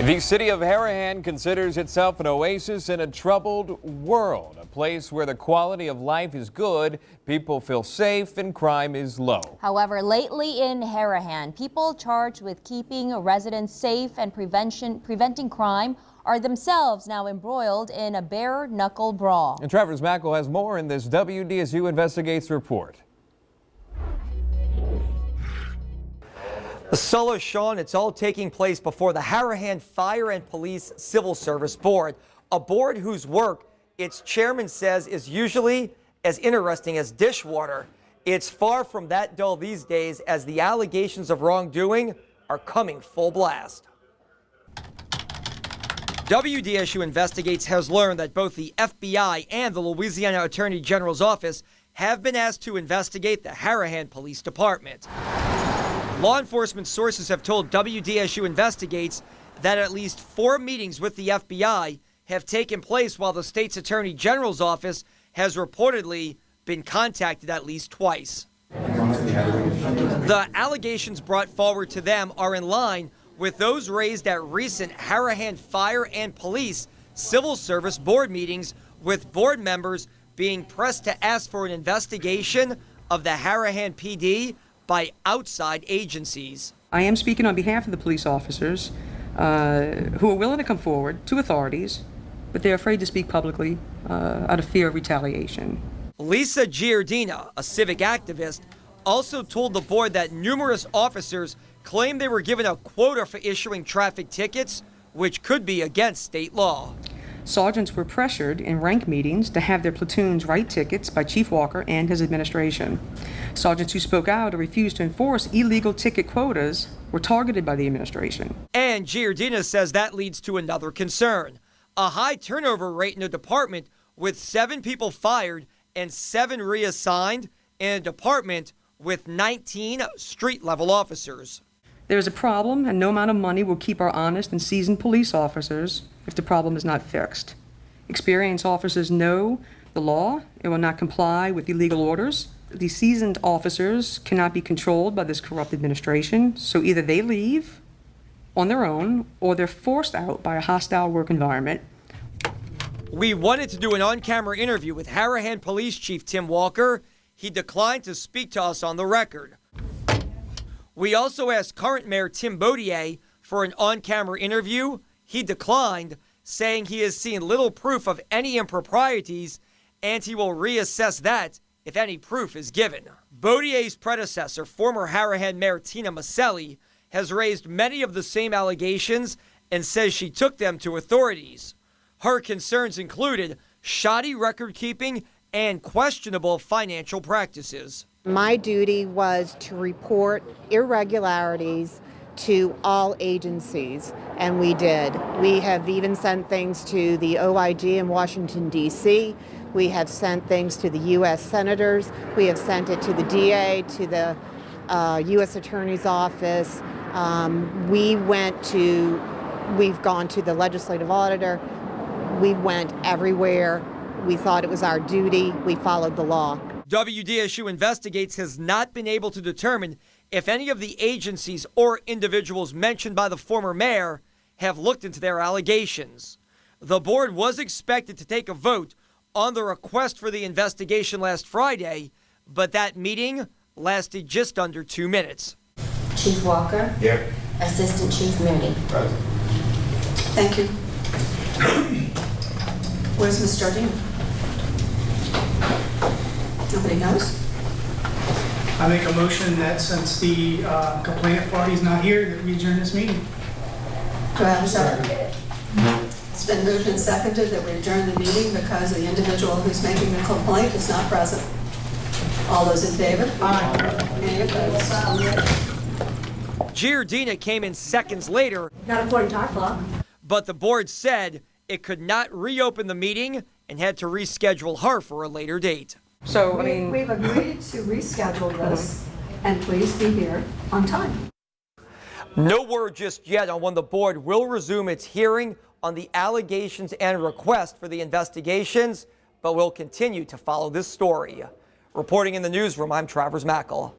The city of Harahan considers itself an oasis in a troubled world, a place where the quality of life is good, people feel safe, and crime is low. However, lately in Harahan, people charged with keeping residents safe and preventing crime are themselves now embroiled in a bare-knuckle brawl. And Travers Mackle has more in this WDSU Investigates report. Solo Sean, it's all taking place before the Harahan Fire and Police Civil Service Board, a board whose work its chairman says is usually as interesting as dishwater. It's far from that dull these days as the allegations of wrongdoing are coming full blast. WDSU Investigates has learned that both the FBI and the Louisiana Attorney General's office have been asked to investigate the Harahan Police Department. Law enforcement sources have told WDSU Investigates that at least 4 meetings with the FBI have taken place while the state's Attorney General's office has reportedly been contacted at least twice. The allegations brought forward to them are in line with those raised at recent Harahan Fire and Police Civil Service Board meetings, with board members being pressed to ask for an investigation of the Harahan PD by outside agencies. I am speaking on behalf of the police officers who are willing to come forward to authorities, but they're afraid to speak publicly out of fear of retaliation. Lisa Giardina, a civic activist, also told the board that numerous officers claimed they were given a quota for issuing traffic tickets, which could be against state law. Sergeants were pressured in rank meetings to have their platoons write tickets by Chief Walker and his administration. Sergeants who spoke out or refused to enforce illegal ticket quotas were targeted by the administration. And Giardina says that leads to another concern: a high turnover rate in the department, with 7 people fired and 7 reassigned in a department with 19 street-level officers. There is a problem, and no amount of money will keep our honest and seasoned police officers if the problem is not fixed. Experienced officers know the law and will not comply with illegal orders. The seasoned officers cannot be controlled by this corrupt administration, so either they leave on their own or they're forced out by a hostile work environment. We wanted to do an on-camera interview with Harahan Police Chief Tim Walker. He declined to speak to us on the record. We also asked current Mayor Tim Baudier for an on-camera interview. He declined, saying he has seen little proof of any improprieties and he will reassess that if any proof is given. Baudier's predecessor, former Harahan Mayor Tina Maselli, has raised many of the same allegations and says she took them to authorities. Her concerns included shoddy record-keeping and questionable financial practices. My duty was to report irregularities to all agencies, and we did. We have even sent things to the OIG in Washington, D.C. We have sent things to the U.S. senators. We have sent it to the DA, to the U.S. Attorney's Office. We've gone to the legislative auditor. We went everywhere. We thought it was our duty. We followed the law. WDSU Investigates has not been able to determine if any of the agencies or individuals mentioned by the former mayor have looked into their allegations. The board was expected to take a vote on the request for the investigation last Friday, but that meeting lasted just under 2 minutes. Chief Walker. Here. Assistant Chief Mooney. Present. Thank you. Where's Ms. Jardine? Nobody knows? I make a motion that since the complainant party's not here, that we adjourn this meeting. Do I have a second? It's been moved and seconded that we adjourn the meeting because the individual who's making the complaint is not present. All those in favor? Aye. Any opposed? Giardina came in seconds later, Not according to our clock. but the board said it could not reopen the meeting and had to reschedule her for a later date. So, I mean, We've agreed to reschedule this, and please be here on time. No word just yet on when the board will resume its hearing on the allegations and request for the investigations, but we'll continue to follow this story. Reporting in the newsroom, I'm Travers Mackle.